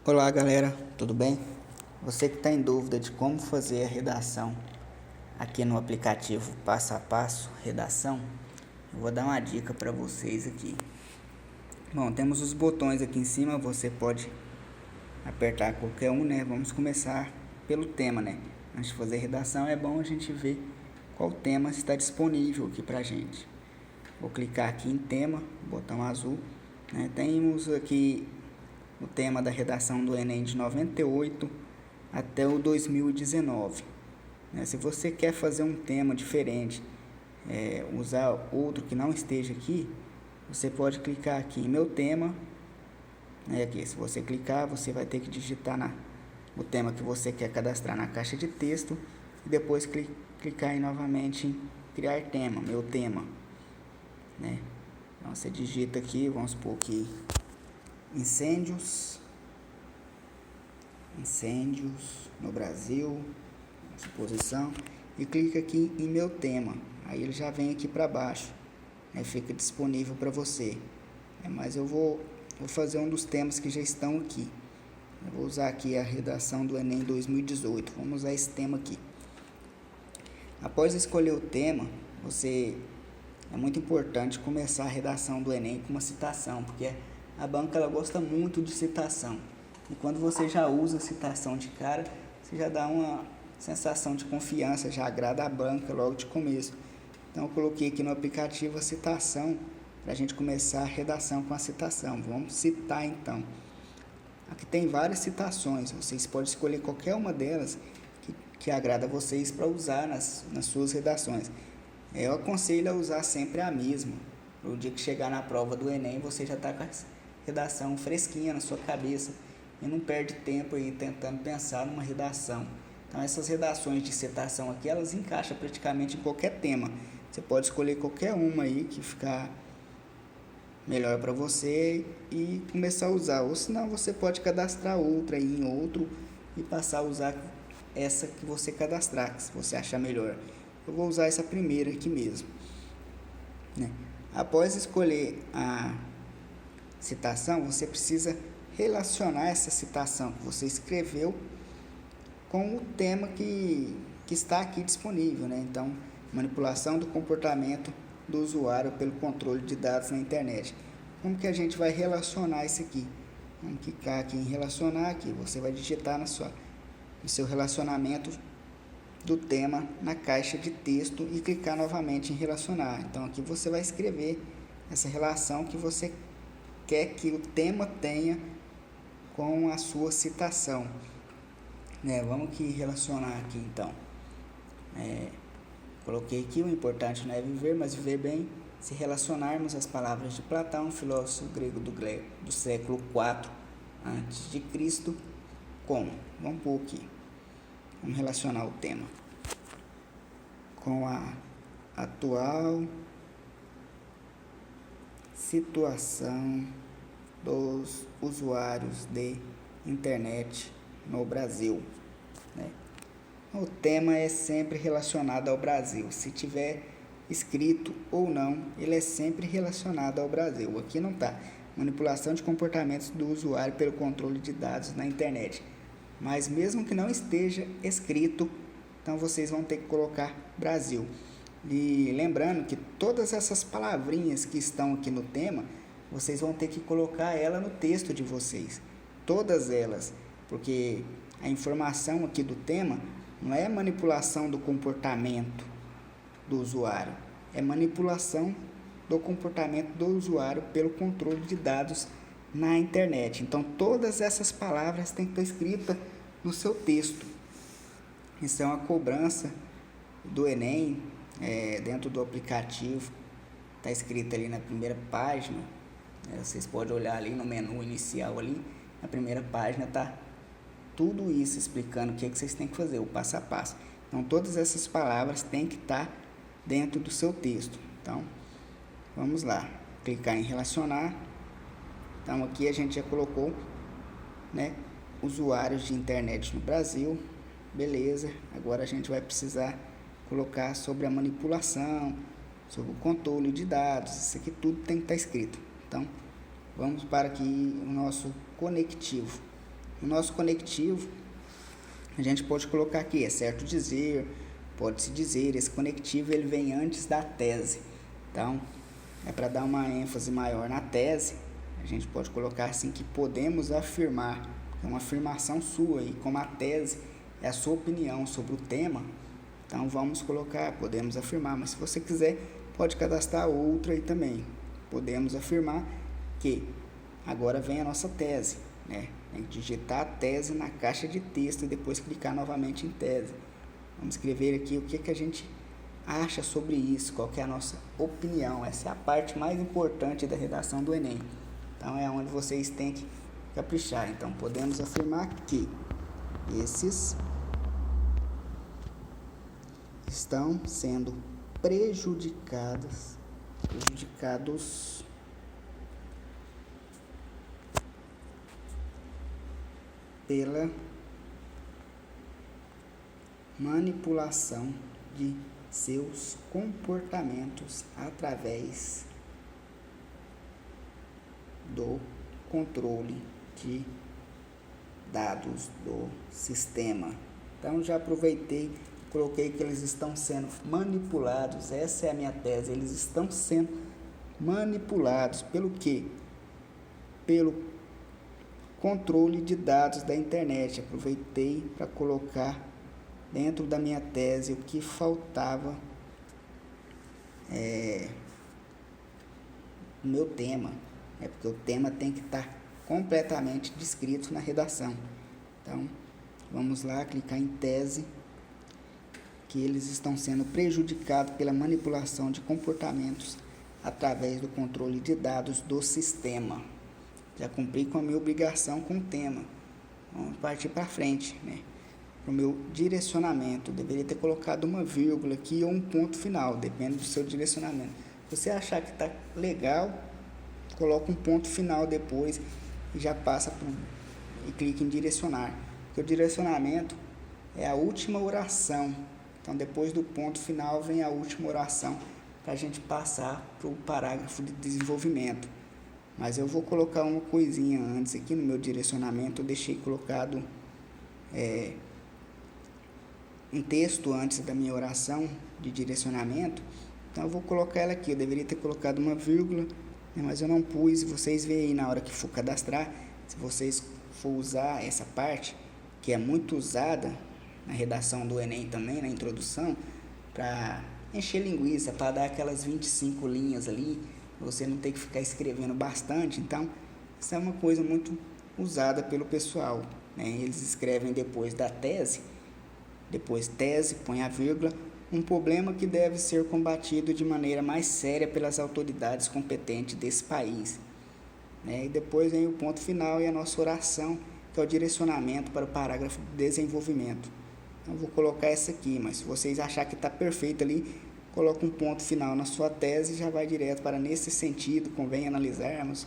Olá galera, tudo bem? Você que está em dúvida de como fazer a redação aqui no aplicativo Passo a Passo Redação, eu vou dar uma dica para vocês aqui. Bom, temos os botões aqui em cima, você pode apertar qualquer um, né? Vamos começar pelo tema, né? Antes de fazer a redação é bom a gente ver qual tema está disponível aqui pra gente. Vou clicar aqui em tema, botão azul, né? Temos aqui o tema da redação do Enem de 98 até o 2019. Né? Se você quer fazer um tema diferente, usar outro que não esteja aqui, você pode clicar aqui em meu tema. Aqui, se você clicar, você vai ter que digitar o tema que você quer cadastrar na caixa de texto e depois clicar aí novamente em criar tema, meu tema. Né? Então você digita aqui, vamos supor que incêndios no Brasil, suposição, e clica aqui em meu tema. Aí ele já vem aqui para baixo, né? Fica disponível para você. Mas eu vou fazer um dos temas que já estão aqui. Eu vou usar aqui a redação do Enem 2018. Vamos usar esse tema aqui. Após escolher o tema, é muito importante começar a redação do Enem com uma citação, porque a banca ela gosta muito de citação. E quando você já usa a citação de cara, você já dá uma sensação de confiança, já agrada a banca logo de começo. Então eu coloquei aqui no aplicativo a citação para a gente começar a redação com a citação. Vamos citar então. Aqui tem várias citações, vocês podem escolher qualquer uma delas que agrada a vocês para usar nas suas redações. Eu aconselho a usar sempre a mesma. No dia que chegar na prova do Enem, você já está com a redação fresquinha na sua cabeça e não perde tempo aí tentando pensar numa redação. Então essas redações de citação aqui, elas encaixam praticamente em qualquer tema. Você pode escolher qualquer uma aí que ficar melhor para você e começar a usar. Ou senão você pode cadastrar outra aí em outro e passar a usar essa que você cadastrar, se você achar melhor. Eu vou usar essa primeira aqui mesmo. Né? Após escolher a citação, você precisa relacionar essa citação que você escreveu com o tema que está aqui disponível, né? Então, manipulação do comportamento do usuário pelo controle de dados na internet. Como que a gente vai relacionar isso aqui? Vamos clicar aqui em relacionar aqui. Você vai digitar no seu relacionamento do tema na caixa de texto e clicar novamente em relacionar. Então aqui você vai escrever essa relação que você quer que o tema tenha com a sua citação. Vamos aqui relacionar aqui então. Coloquei aqui, o importante não é viver, mas viver bem, se relacionarmos as palavras de Platão, filósofo grego do século IV a.C., com, vamos pôr aqui, vamos relacionar o tema com a atual situação dos usuários de internet no Brasil, né? O tema é sempre relacionado ao Brasil. Se tiver escrito ou não, ele é sempre relacionado ao Brasil. Aqui não está. Manipulação de comportamentos do usuário pelo controle de dados na internet. Mas mesmo que não esteja escrito, então vocês vão ter que colocar Brasil. E lembrando que todas essas palavrinhas que estão aqui no tema, vocês vão ter que colocar ela no texto de vocês. Todas elas. Porque a informação aqui do tema não é manipulação do comportamento do usuário, é manipulação do comportamento do usuário pelo controle de dados na internet. Então, todas essas palavras têm que estar escritas no seu texto. Isso é uma cobrança do Enem, dentro do aplicativo, está escrito ali na primeira página. Vocês podem olhar ali no menu inicial ali, na primeira página está tudo isso explicando o que vocês têm que fazer, o passo a passo. Então, todas essas palavras têm que estar dentro do seu texto. Então, vamos lá. Clicar em relacionar. Então, aqui a gente já colocou, né, usuários de internet no Brasil. Beleza. Agora a gente vai precisar colocar sobre a manipulação, sobre o controle de dados. Isso aqui tudo tem que estar escrito. Então, vamos para aqui o nosso conectivo. O nosso conectivo, a gente pode colocar aqui, é certo dizer, pode-se dizer, esse conectivo ele vem antes da tese. Então, é para dar uma ênfase maior na tese, a gente pode colocar assim que podemos afirmar, é uma afirmação sua, e como a tese é a sua opinião sobre o tema, então vamos colocar, podemos afirmar, mas se você quiser, pode cadastrar outro aí também. Podemos afirmar que agora vem a nossa tese, né? Tem que digitar a tese na caixa de texto e depois clicar novamente em tese. Vamos escrever aqui o que a gente acha sobre isso, qual que é a nossa opinião. Essa é a parte mais importante da redação do Enem. Então é onde vocês têm que caprichar. Então podemos afirmar que esses estão sendo prejudicados pela manipulação de seus comportamentos através do controle de dados do sistema. Então já aproveitei, coloquei que eles estão sendo manipulados. Essa é a minha tese, eles estão sendo manipulados pelo quê? Pelo controle de dados da internet. Aproveitei para colocar dentro da minha tese o que faltava no meu tema, porque o tema tem que estar completamente descrito na redação. Então, vamos lá, clicar em tese, que eles estão sendo prejudicados pela manipulação de comportamentos através do controle de dados do sistema. Já cumpri com a minha obrigação com o tema. Vamos partir para frente, né? Para o meu direcionamento, deveria ter colocado uma vírgula aqui ou um ponto final, depende do seu direcionamento. Se você achar que está legal, coloca um ponto final depois e já passa e clica em direcionar. Porque o direcionamento é a última oração. Então, depois do ponto final, vem a última oração para a gente passar para o parágrafo de desenvolvimento. Mas eu vou colocar uma coisinha antes aqui no meu direcionamento. Eu deixei colocado um texto antes da minha oração de direcionamento. Então, eu vou colocar ela aqui. Eu deveria ter colocado uma vírgula, né, mas eu não pus. Vocês veem aí na hora que for cadastrar, se vocês for usar essa parte, que é muito usada na redação do Enem também, na introdução, para encher linguiça, para dar aquelas 25 linhas ali, você não tem que ficar escrevendo bastante. Então, isso é uma coisa muito usada pelo pessoal, né? Eles escrevem depois da tese, depois tese, põe a vírgula, um problema que deve ser combatido de maneira mais séria pelas autoridades competentes desse país, né? E depois vem o ponto final e a nossa oração, que é o direcionamento para o parágrafo de desenvolvimento. Então, vou colocar essa aqui, mas se vocês acharem que está perfeito ali, coloca um ponto final na sua tese e já vai direto para nesse sentido, convém analisarmos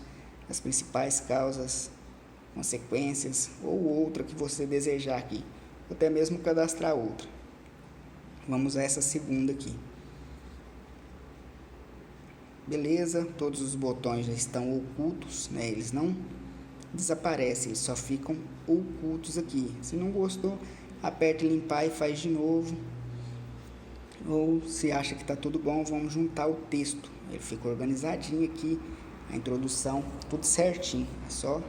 as principais causas, consequências ou outra que você desejar aqui, ou até mesmo cadastrar outra. Vamos a essa segunda aqui. Beleza, todos os botões já estão ocultos, né? Eles não desaparecem, eles só ficam ocultos aqui. Se não gostou, aperte limpar e faz de novo. Ou se acha que está tudo bom, vamos juntar o texto. Ele fica organizadinho aqui, a introdução, tudo certinho. É só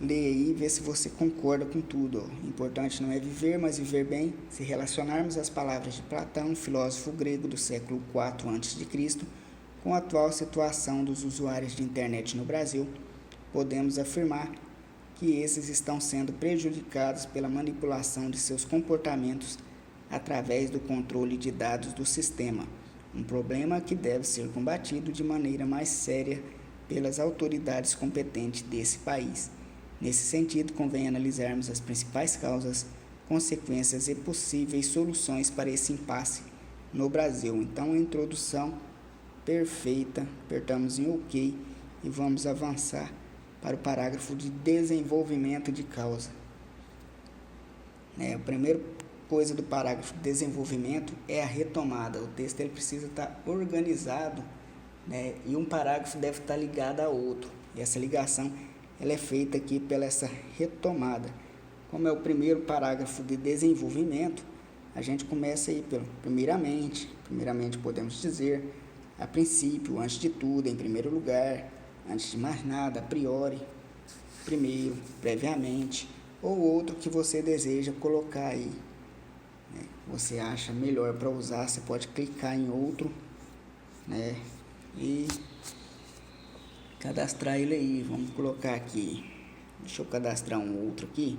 ler aí e ver se você concorda com tudo. O importante não é viver, mas viver bem. Se relacionarmos as palavras de Platão, filósofo grego do século IV a.C., com a atual situação dos usuários de internet no Brasil, podemos afirmar que esses estão sendo prejudicados pela manipulação de seus comportamentos através do controle de dados do sistema, um problema que deve ser combatido de maneira mais séria pelas autoridades competentes desse país. Nesse sentido, convém analisarmos as principais causas, consequências e possíveis soluções para esse impasse no Brasil. Então, a introdução perfeita, apertamos em OK e vamos avançar para o parágrafo de desenvolvimento de causa. A primeira coisa do parágrafo de desenvolvimento é a retomada. O texto ele precisa estar organizado, né? E um parágrafo deve estar ligado a outro. E essa ligação ela é feita aqui pela essa retomada. Como é o primeiro parágrafo de desenvolvimento, a gente começa aí pelo primeiramente podemos dizer, a princípio, antes de tudo, em primeiro lugar, antes de mais nada, a priori, primeiro, previamente, ou outro que você deseja colocar aí, né? Você acha melhor para usar, você pode clicar em outro, né? E cadastrar ele aí. Vamos colocar aqui, deixa eu cadastrar um outro aqui,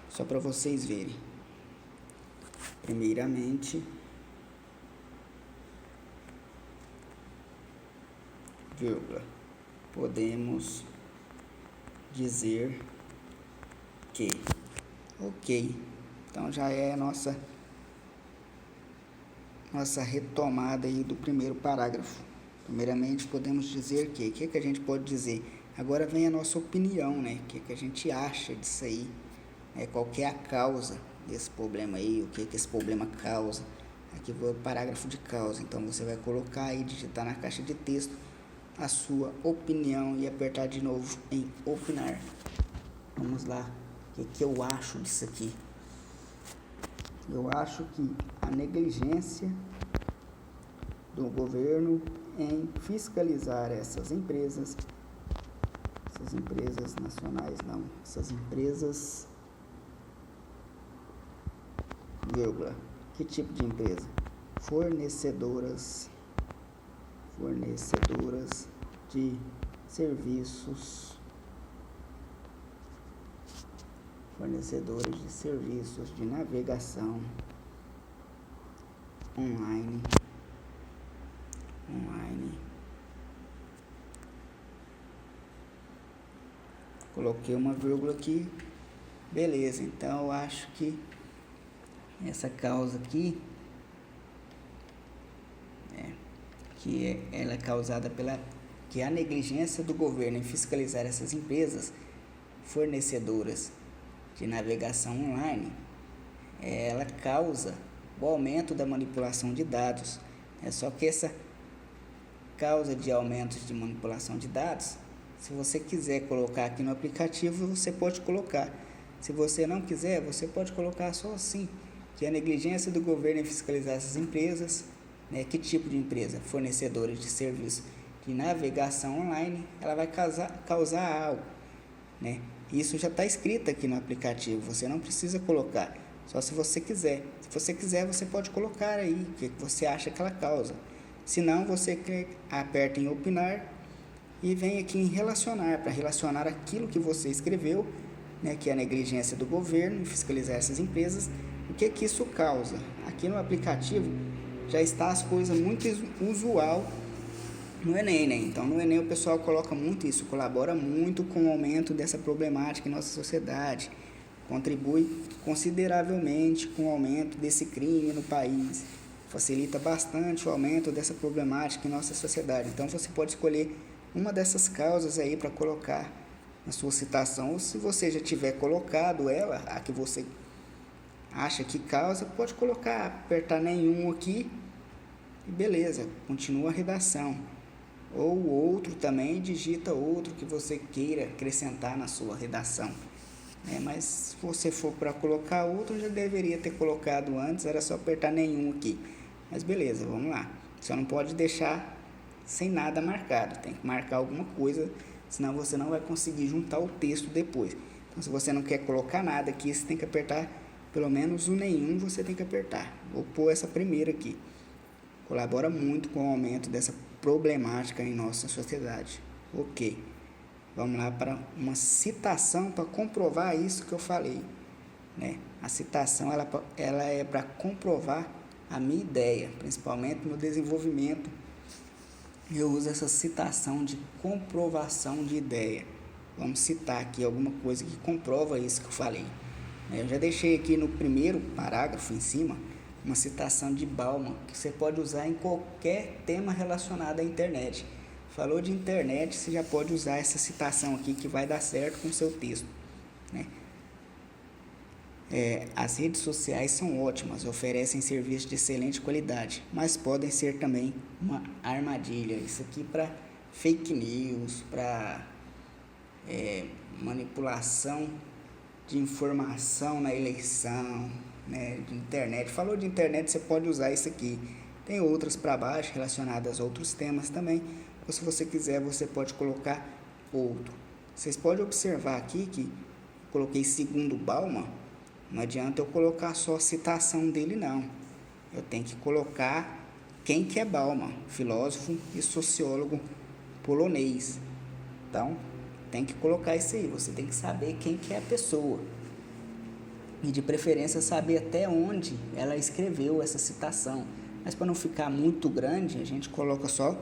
só para vocês verem. Primeiramente, vírgula, podemos dizer que, ok, então já é a nossa retomada aí do primeiro parágrafo. Primeiramente podemos dizer que, o que a gente pode dizer? Agora vem a nossa opinião, né? O que a gente acha disso aí, né? Qual que é a causa desse problema aí, o que esse problema causa. Aqui vai o parágrafo de causa, então você vai colocar aí, digitar na caixa de texto a sua opinião e apertar de novo em opinar. Vamos lá, o que eu acho disso aqui? Eu acho que a negligência do governo em fiscalizar essas empresas nacionais não, essas empresas, vírgula, que tipo de empresa? Fornecedoras de serviços, de navegação online. Coloquei uma vírgula aqui, beleza. Então eu acho que essa causa aqui ela é causada que a negligência do governo em fiscalizar essas empresas fornecedoras de navegação online, ela causa o aumento da manipulação de dados. Só que essa causa de aumentos de manipulação de dados, se você quiser colocar aqui no aplicativo, você pode colocar. Se você não quiser, você pode colocar só assim, que a negligência do governo em fiscalizar essas empresas, né? Que tipo de empresa? Fornecedores de serviço de navegação online, ela vai causar algo, né? Isso já está escrito aqui no aplicativo, você não precisa colocar, só se você quiser. Se você quiser, você pode colocar aí o que você acha que ela causa. Se não, você aperta em opinar e vem aqui em relacionar, para relacionar aquilo que você escreveu, né, que é a negligência do governo em fiscalizar essas empresas, o que isso causa. Aqui no aplicativo já está as coisas muito usual no Enem, né? Então no Enem o pessoal coloca muito isso, colabora muito com o aumento dessa problemática em nossa sociedade, contribui consideravelmente com o aumento desse crime no país, facilita bastante o aumento dessa problemática em nossa sociedade. Então você pode escolher uma dessas causas aí para colocar na sua citação, ou se você já tiver colocado ela, a que você acha que causa, pode colocar, apertar nenhum aqui e beleza, continua a redação. Ou outro também, digita outro que você queira acrescentar na sua redação. Mas se você for para colocar outro, já deveria ter colocado antes, era só apertar nenhum aqui. Mas beleza, vamos lá. Só não pode deixar sem nada marcado, tem que marcar alguma coisa, senão você não vai conseguir juntar o texto depois. Então se você não quer colocar nada aqui, você tem que apertar pelo menos o nenhum, você tem que apertar. Vou pôr essa primeira aqui. Colabora muito com o aumento dessa problemática em nossa sociedade. Ok. Vamos lá para uma citação para comprovar isso que eu falei, né? A citação ela é para comprovar a minha ideia, principalmente no desenvolvimento. Eu uso essa citação de comprovação de ideia. Vamos citar aqui alguma coisa que comprova isso que eu falei. Eu já deixei aqui no primeiro parágrafo em cima uma citação de Bauman, que você pode usar em qualquer tema relacionado à internet. Falou de internet, você já pode usar essa citação aqui que vai dar certo com o seu texto, né? As redes sociais são ótimas, oferecem serviços de excelente qualidade, mas podem ser também uma armadilha. Isso aqui para fake news, para manipulação de informação na eleição, né, de internet. Falou de internet, você pode usar isso aqui. Tem outras para baixo relacionadas a outros temas também, ou se você quiser você pode colocar outro. Vocês podem observar aqui que coloquei segundo Bauman, não adianta eu colocar só a citação dele não, eu tenho que colocar quem que é Bauman, filósofo e sociólogo polonês. Então tem que colocar isso aí, você tem que saber quem que é a pessoa e de preferência saber até onde ela escreveu essa citação, mas para não ficar muito grande a gente coloca só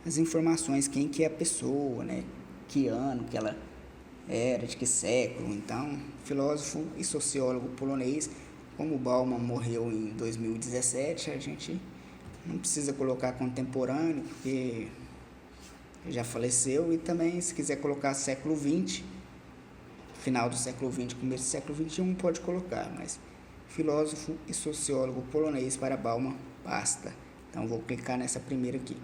as informações, quem que é a pessoa, né? Que ano que ela era, de que século. Então, filósofo e sociólogo polonês. Como Bauman morreu em 2017, a gente não precisa colocar contemporâneo, porque já faleceu. E também, se quiser colocar século XX, final do século XX, começo do século XXI, pode colocar, mas filósofo e sociólogo polonês para Bauman, basta. Então, vou clicar nessa primeira aqui.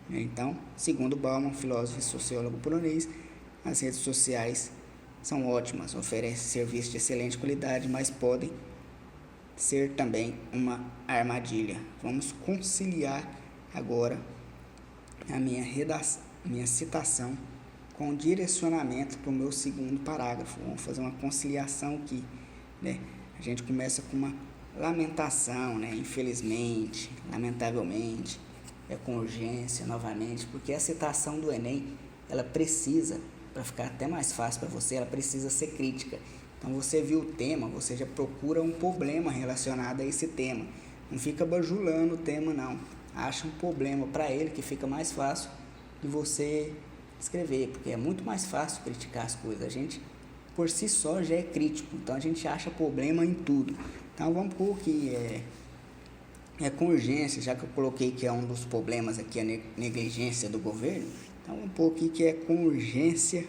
Então, segundo Bauman, filósofo e sociólogo polonês, as redes sociais são ótimas, oferecem serviços de excelente qualidade, mas podem ser também uma armadilha. Vamos conciliar agora a minha citação com direcionamento para o meu segundo parágrafo. Vamos fazer uma conciliação aqui, né? A gente começa com uma lamentação, né? Infelizmente, lamentavelmente, com urgência novamente, porque a citação do Enem, ela precisa, para ficar até mais fácil para você, ela precisa ser crítica. Então você viu o tema, você já procura um problema relacionado a esse tema. Não fica bajulando o tema não. Acha um problema para ele que fica mais fácil de você escrever, porque é muito mais fácil criticar as coisas. A gente por si só já é crítico, então a gente acha problema em tudo. Então vamos pôr que com urgência, já que eu coloquei que é um dos problemas aqui a negligência do governo. Então vamos pôr aqui que é com urgência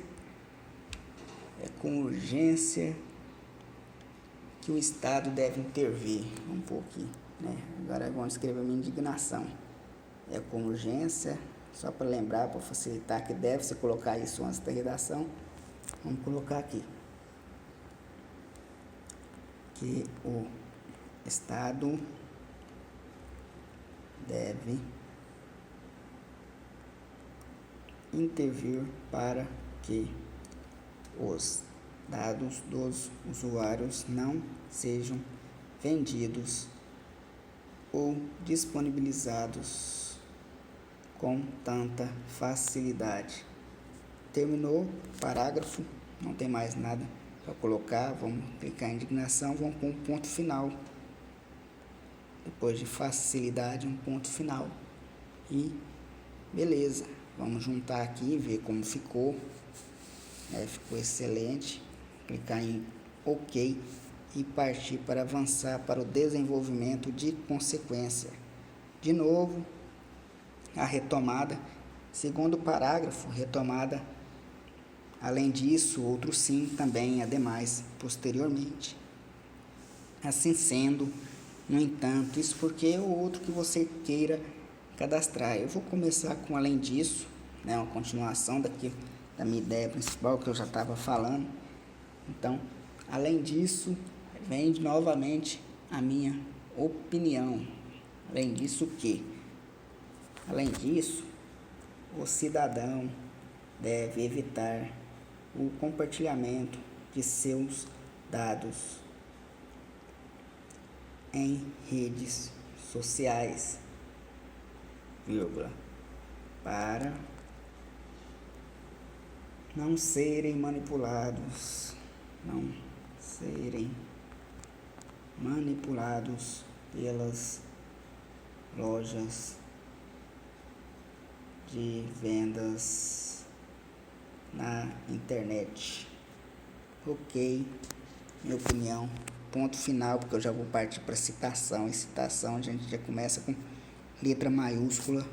que o Estado deve intervir. Vamos pôr aqui, né? Agora vamos escrever a minha indignação. É com urgência, só para lembrar, para facilitar, que deve-se colocar isso antes da redação. Vamos colocar aqui que o Estado deve intervir para que os dados dos usuários não sejam vendidos ou disponibilizados com tanta facilidade. Terminou o parágrafo, não tem mais nada para colocar. Vamos clicar em indignação, vamos pôr um ponto final. Depois de facilidade, um ponto final. E beleza, vamos juntar aqui e ver como ficou. Ficou excelente. Clicar em OK e partir para avançar para o desenvolvimento de consequência. De novo, a retomada. Segundo parágrafo, retomada. Além disso, outro sim também, ademais, posteriormente. Assim sendo, no entanto, isso porque é o outro que você queira cadastrar. Eu vou começar com além disso, né, uma continuação daqui da minha ideia principal que eu já estava falando. Então, além disso, vem novamente a minha opinião. Além disso, o quê? Além disso, o cidadão deve evitar o compartilhamento de seus dados em redes sociais, para não serem manipulados pelas lojas de vendas na internet. Ok, minha opinião. Ponto final, porque eu já vou partir para citação. E citação a gente já começa com letra maiúscula.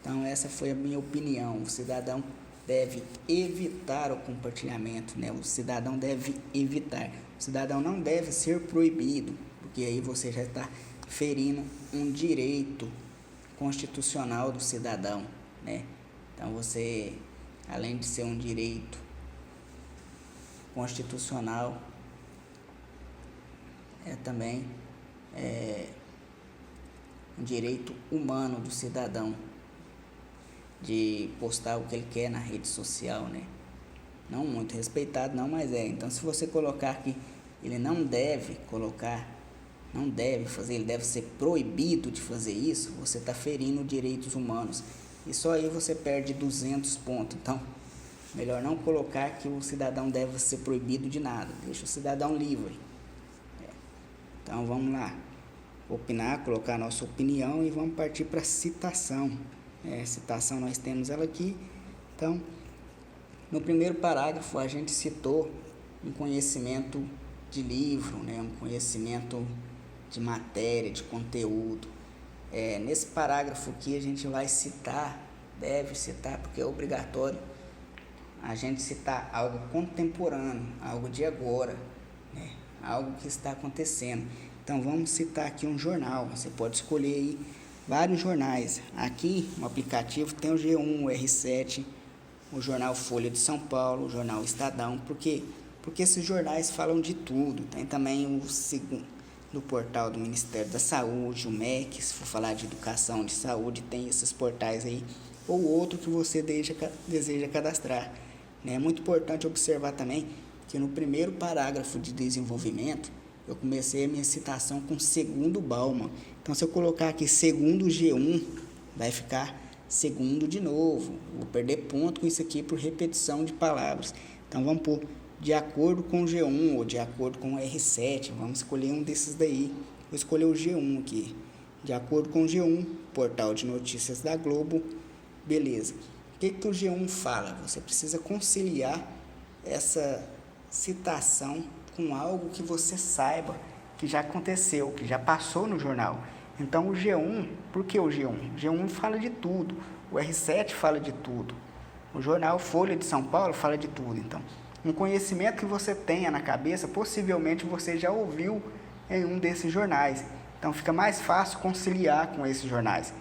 Então essa foi a minha opinião. O cidadão deve evitar o compartilhamento, né? O cidadão deve evitar. O cidadão não deve ser proibido, porque aí você já está ferindo um direito constitucional do cidadão, né? Então você, além de ser um direito constitucional, também um direito humano do cidadão de postar o que ele quer na rede social, né? Não muito respeitado, não, mas Então, se você colocar que ele não deve colocar, não deve fazer, ele deve ser proibido de fazer isso, você está ferindo direitos humanos. E só aí você perde 200 pontos. Então, melhor não colocar que o cidadão deve ser proibido de nada. Deixa o cidadão livre. Então, vamos lá. Opinar, colocar a nossa opinião e vamos partir para a citação. Citação, nós temos ela aqui. Então, no primeiro parágrafo, a gente citou um conhecimento de livro, um conhecimento de matéria, de conteúdo. Nesse parágrafo aqui, a gente vai citar, deve citar, porque é obrigatório, a gente citar algo contemporâneo, algo de agora, algo que está acontecendo. Então, vamos citar aqui um jornal. Você pode escolher aí vários jornais. Aqui no aplicativo tem o G1, o R7, o jornal Folha de São Paulo, o jornal Estadão. Por quê? Porque esses jornais falam de tudo. Tem também o no portal do Ministério da Saúde, o MEC, se for falar de educação, de saúde, tem esses portais aí, ou outro que você deseja cadastrar. É muito importante observar também que no primeiro parágrafo de desenvolvimento, eu comecei a minha citação com segundo Bauman. Então, se eu colocar aqui segundo G1, vai ficar segundo de novo. Vou perder ponto com isso aqui por repetição de palavras. Então, vamos pôr de acordo com o G1 ou de acordo com o R7. Vamos escolher um desses daí. Vou escolher o G1 aqui. De acordo com o G1, portal de notícias da Globo. Beleza. O que o G1 fala? Você precisa conciliar essa citação com algo que você saiba que já aconteceu, que já passou no jornal. Então, o G1, por que o G1? O G1 fala de tudo, o R7 fala de tudo, o jornal Folha de São Paulo fala de tudo. Então, um conhecimento que você tenha na cabeça, possivelmente você já ouviu em um desses jornais. Então, fica mais fácil conciliar com esses jornais.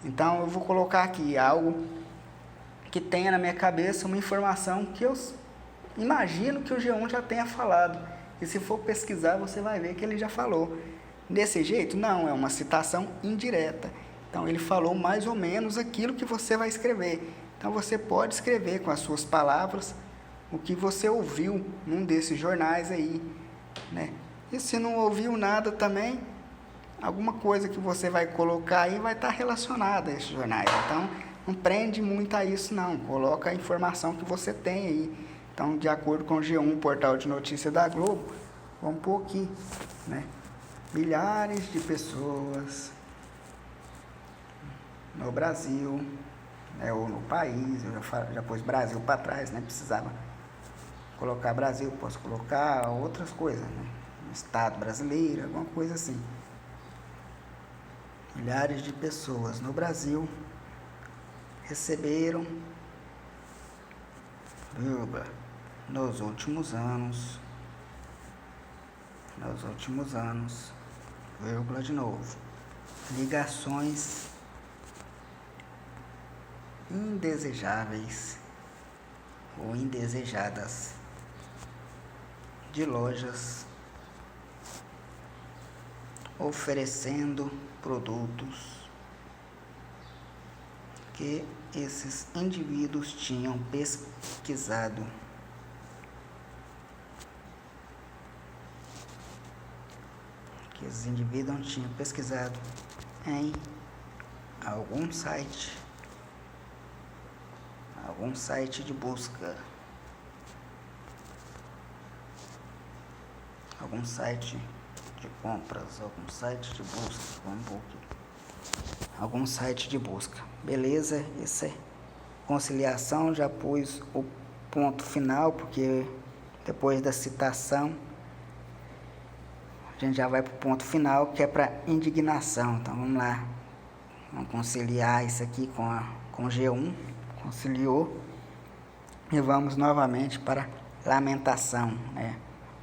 Então, eu vou colocar aqui algo que tenha na minha cabeça uma informação que eu imagino que o G1 já tenha falado. E se for pesquisar, você vai ver que ele já falou. Desse jeito? Não, é uma citação indireta. Então, ele falou mais ou menos aquilo que você vai escrever. Então, você pode escrever com as suas palavras o que você ouviu num desses jornais aí, E se não ouviu nada também, alguma coisa que você vai colocar aí vai estar relacionada a esses jornais. Então, não prende muito a isso, não. Coloca a informação que você tem aí. Então, de acordo com o G1, portal de notícia da Globo, vamos pôr aqui, milhares de pessoas no Brasil, ou no país, eu já pus Brasil para trás, precisava colocar Brasil, posso colocar outras coisas, no Estado brasileiro, alguma coisa assim. Milhares de pessoas no Brasil receberam, nos últimos anos, vírgula de novo, ligações indesejáveis ou indesejadas de lojas oferecendo produtos que esses indivíduos tinham pesquisado em algum site de busca, algum site de compras, algum site de busca, algum site de busca. Beleza? Isso é conciliação, já pus o ponto final, porque depois da citação a gente já vai para o ponto final, que é para indignação. Então, vamos lá. Vamos conciliar isso aqui com G1. Conciliou. E vamos novamente para lamentação,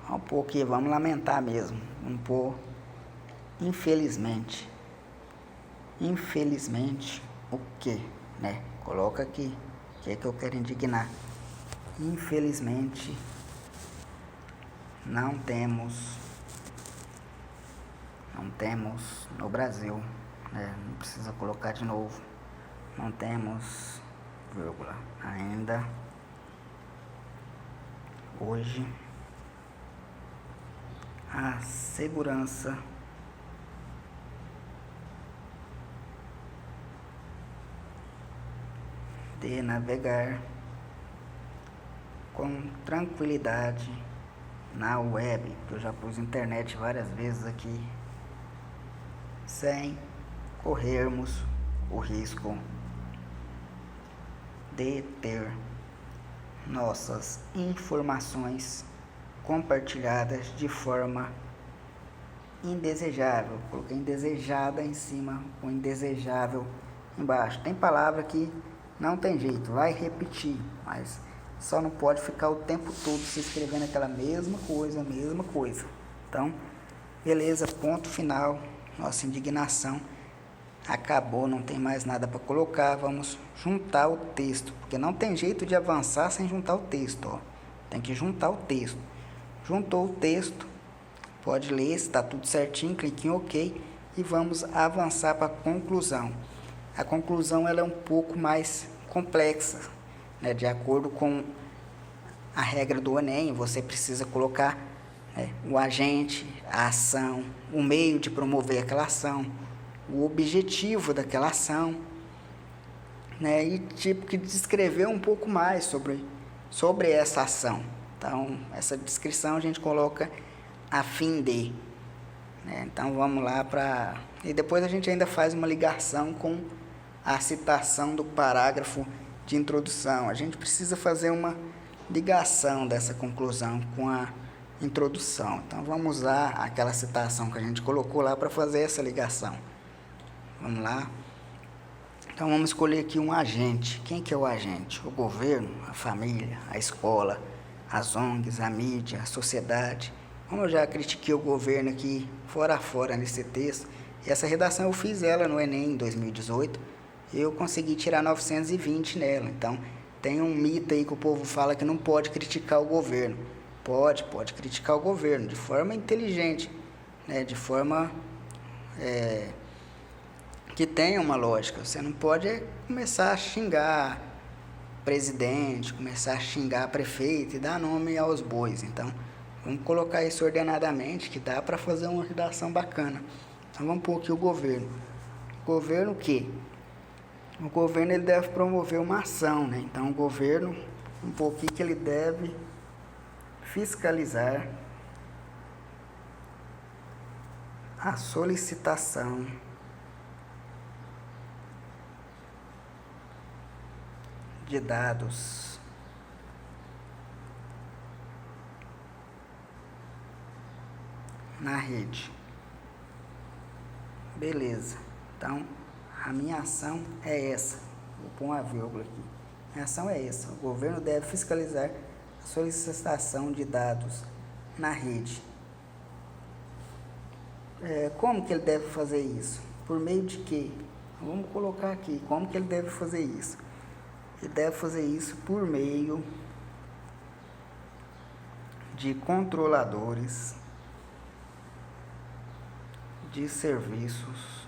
Vamos pôr aqui, vamos lamentar mesmo. Vamos pôr, infelizmente. Infelizmente, o quê? Coloca aqui. O que é que eu quero indignar? Infelizmente, não temos no Brasil, né? Não precisa colocar de novo, não temos, vírgula, ainda hoje a segurança de navegar com tranquilidade na web, que eu já pus internet várias vezes aqui, sem corrermos o risco de ter nossas informações compartilhadas de forma indesejável. Coloquei indesejada em cima, ou indesejável embaixo. Tem palavra que não tem jeito, vai repetir, mas só não pode ficar o tempo todo se escrevendo aquela mesma coisa. Então, beleza, ponto final. Nossa indignação acabou, não tem mais nada para colocar. Vamos juntar o texto, porque não tem jeito de avançar sem juntar o texto, ó. Tem que juntar o texto. Juntou o texto, pode ler se está tudo certinho, clique em OK e vamos avançar para a conclusão. A conclusão ela é um pouco mais complexa, né? De acordo com a regra do Enem, você precisa colocar, né, o agente, a ação, o meio de promover aquela ação, o objetivo daquela ação, né, e tipo que descrever um pouco mais sobre essa ação. Então, essa descrição a gente coloca a fim de, né? Então, vamos lá e depois a gente ainda faz uma ligação com a citação do parágrafo de introdução. A gente precisa fazer uma ligação dessa conclusão com a introdução. Então, vamos usar aquela citação que a gente colocou lá para fazer essa ligação. Vamos lá. Então, vamos escolher aqui um agente. Quem que é o agente? O governo, a família, a escola, as ONGs, a mídia, a sociedade. Como eu já critiquei o governo aqui fora a fora nesse texto, e essa redação eu fiz ela no Enem em 2018, eu consegui tirar 920 nela. Então, tem um mito aí que o povo fala que não pode criticar o governo. Pode criticar o governo de forma inteligente, né? De forma que tenha uma lógica. Você não pode começar a xingar presidente, começar a xingar prefeito e dar nome aos bois. Então, vamos colocar isso ordenadamente, que dá para fazer uma redação bacana. Então, vamos pôr aqui o governo. Governo o quê? O governo ele deve promover uma ação, né? Então, o governo, um pouquinho que ele deve fiscalizar a solicitação de dados na rede. Beleza. Então, a minha ação é essa. Vou pôr uma vírgula aqui. Minha ação é essa. O governo deve fiscalizar a solicitação de dados na rede. Como que ele deve fazer isso? Por meio de quê? Vamos colocar aqui. Como que ele deve fazer isso? Ele deve fazer isso por meio de controladores de serviços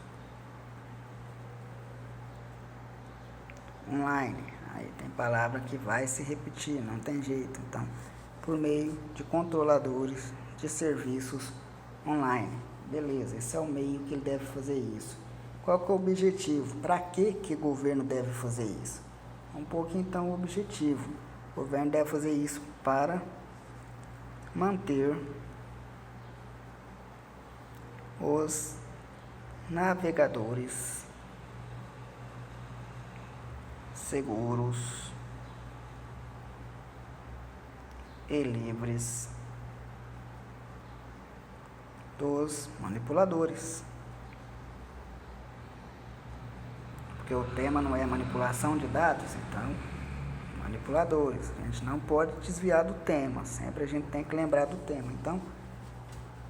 online. Aí tem palavra que vai se repetir, não tem jeito. Então, por meio de controladores de serviços online. Beleza, esse é o meio que ele deve fazer isso. Qual que é o objetivo? Para que o governo deve fazer isso? Um pouco então o objetivo. O governo deve fazer isso para manter os navegadores seguros e livres dos manipuladores. Porque o tema não é manipulação de dados, então, manipuladores. A gente não pode desviar do tema, sempre a gente tem que lembrar do tema. Então,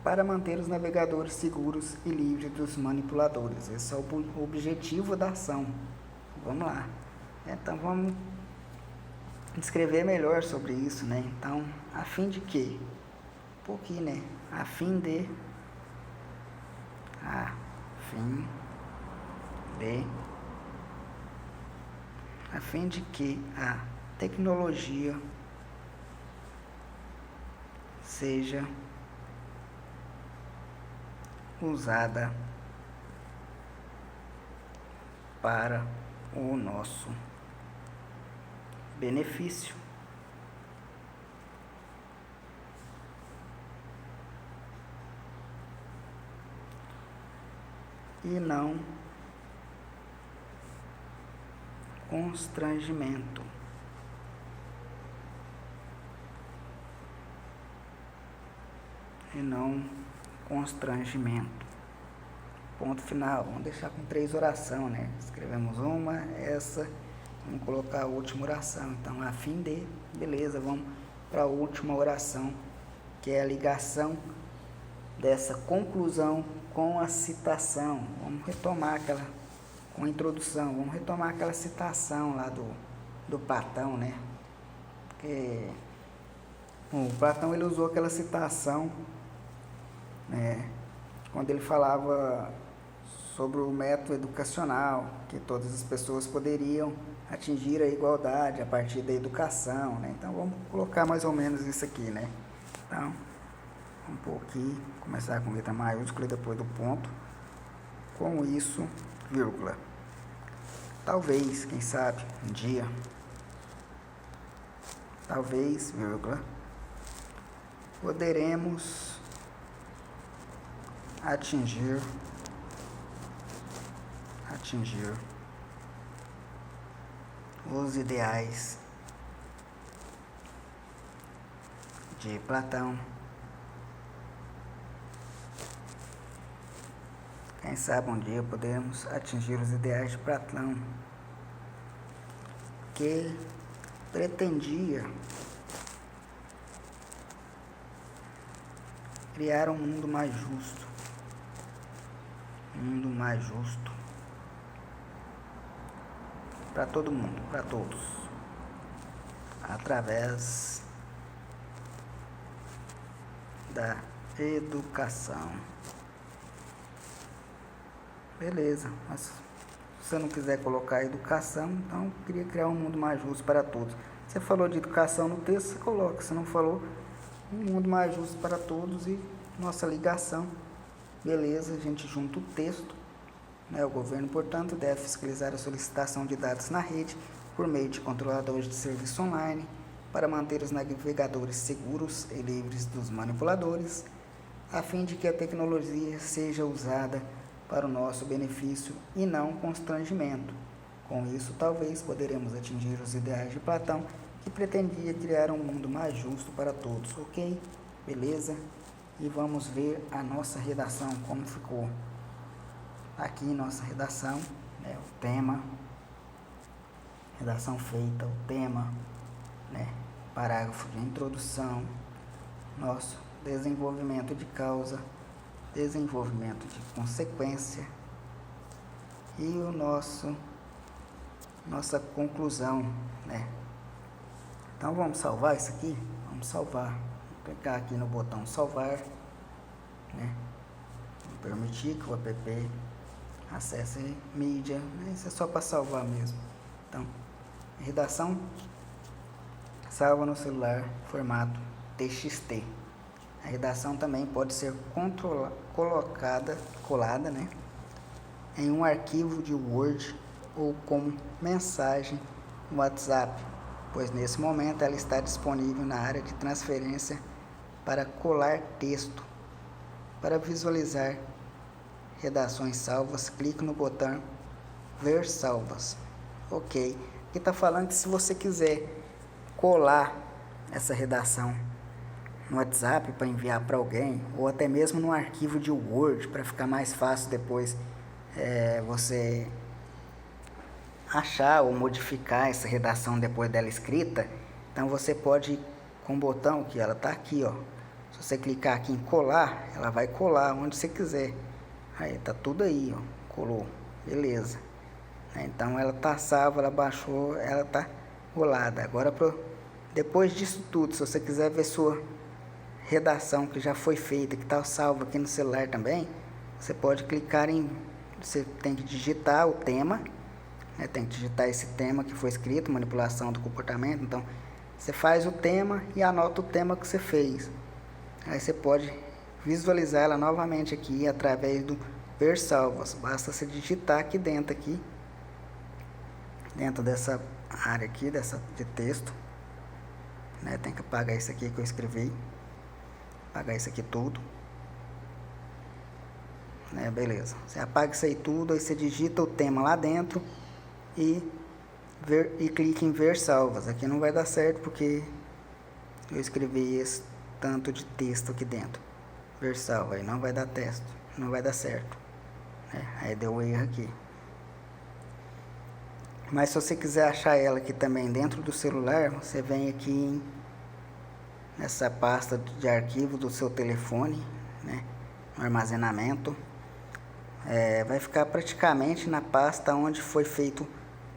para manter os navegadores seguros e livres dos manipuladores. Esse é o objetivo da ação. Vamos lá. Então, vamos descrever melhor sobre isso, né? Então, a fim de quê? por aqui, né? A fim de que a tecnologia seja usada para o nosso benefício e não constrangimento. Ponto final. Vamos deixar com 3 orações, né? Escrevemos uma, essa, vamos colocar a última oração. Então, a fim de, beleza, vamos para a última oração, que é a ligação dessa conclusão com a citação. Vamos retomar com a introdução, vamos retomar aquela citação lá do Platão, né? Porque o Platão, ele usou aquela citação, né, quando ele falava sobre o método educacional, que todas as pessoas poderiam atingir a igualdade a partir da educação, né? Então, vamos colocar mais ou menos isso aqui, né? Então, vamos pôr aqui, começar com letra maiúscula e depois do ponto, com isso, vírgula. Talvez, quem sabe, um dia, talvez, vírgula, poderemos atingir os ideais de Platão. Quem sabe um dia podemos atingir os ideais de Platão, que pretendia criar um mundo mais justo. Para todo mundo, para todos, através da educação. Beleza, mas se você não quiser colocar educação, então eu queria criar um mundo mais justo para todos. Você falou de educação no texto, você coloca. Se não falou, um mundo mais justo para todos e nossa ligação. Beleza, a gente junta o texto, né? O governo, portanto, deve fiscalizar a solicitação de dados na rede por meio de controladores de serviço online para manter os navegadores seguros e livres dos manipuladores, a fim de que a tecnologia seja usada para o nosso benefício e não constrangimento. Com isso, talvez poderemos atingir os ideais de Platão, que pretendia criar um mundo mais justo para todos. Ok? Beleza? E vamos ver a nossa redação, como ficou. Aqui nossa redação, né, o tema, redação feita, o tema, né, parágrafo de introdução, nosso desenvolvimento de causa, desenvolvimento de consequência e o nossa conclusão, né? Então vamos salvar isso aqui? Vamos salvar. Vou clicar aqui no botão salvar, né? Vou permitir que o app acesse mídia, né? Isso é só para salvar mesmo. Então, redação salva no celular, formato TXT. A redação também pode ser colada, né, em um arquivo de Word ou como mensagem no WhatsApp, pois nesse momento ela está disponível na área de transferência para colar texto. Para visualizar redações salvas, clique no botão ver salvas. Ok. Aqui está falando que se você quiser colar essa redação no WhatsApp para enviar para alguém, ou até mesmo no arquivo de Word, para ficar mais fácil depois você achar ou modificar essa redação depois dela escrita, então você pode, com o botão que ela está aqui, ó, se você clicar aqui em colar, ela vai colar onde você quiser. Aí tá tudo aí, ó, colou, beleza. Então ela tá salva, ela baixou, ela tá colada. Agora depois disso tudo, se você quiser ver sua redação que já foi feita, que está salvo aqui no celular também, você pode clicar em... Você tem que digitar o tema, né? Tem que digitar esse tema que foi escrito, manipulação do comportamento. Então, você faz o tema e anota o tema que você fez. Aí você pode visualizar ela novamente aqui através do ver salvas. Basta você digitar aqui dentro, dentro dessa área aqui, de texto, né? Tem que apagar isso aqui que eu escrevi, apagar isso aqui tudo, né? Beleza, você apaga isso aí tudo, aí você digita o tema lá dentro e clica em ver salvas. Aqui não vai dar certo porque eu escrevi esse tanto de texto aqui dentro. Ver salva, aí não vai dar texto, não vai dar certo, né? Aí deu erro aqui. Mas se você quiser achar ela aqui também dentro do celular, você vem aqui nessa pasta de arquivo do seu telefone, né? No armazenamento. Vai ficar praticamente na pasta onde foi feito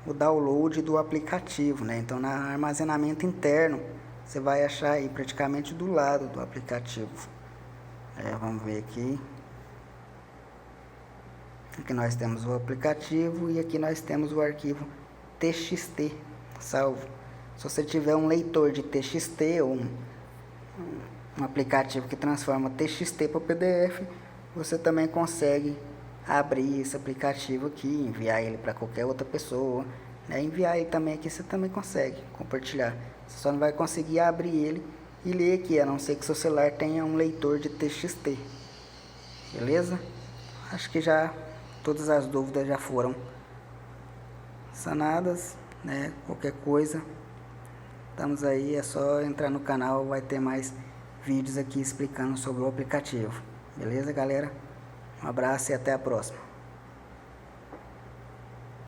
o download do aplicativo, né? Então, no armazenamento interno, você vai achar aí praticamente do lado do aplicativo. Vamos ver aqui. Aqui nós temos o aplicativo e aqui nós temos o arquivo TXT salvo. Se você tiver um leitor de TXT ou um aplicativo que transforma TXT para PDF, você também consegue abrir esse aplicativo aqui, enviar ele para qualquer outra pessoa, né? Enviar ele também aqui, você também consegue compartilhar. Você só não vai conseguir abrir ele e ler aqui, a não ser que seu celular tenha um leitor de TXT. Beleza? Acho que todas as dúvidas já foram sanadas, né? Qualquer coisa, estamos aí, é só entrar no canal, vai ter mais vídeos aqui explicando sobre o aplicativo. Beleza, galera? Um abraço e até a próxima.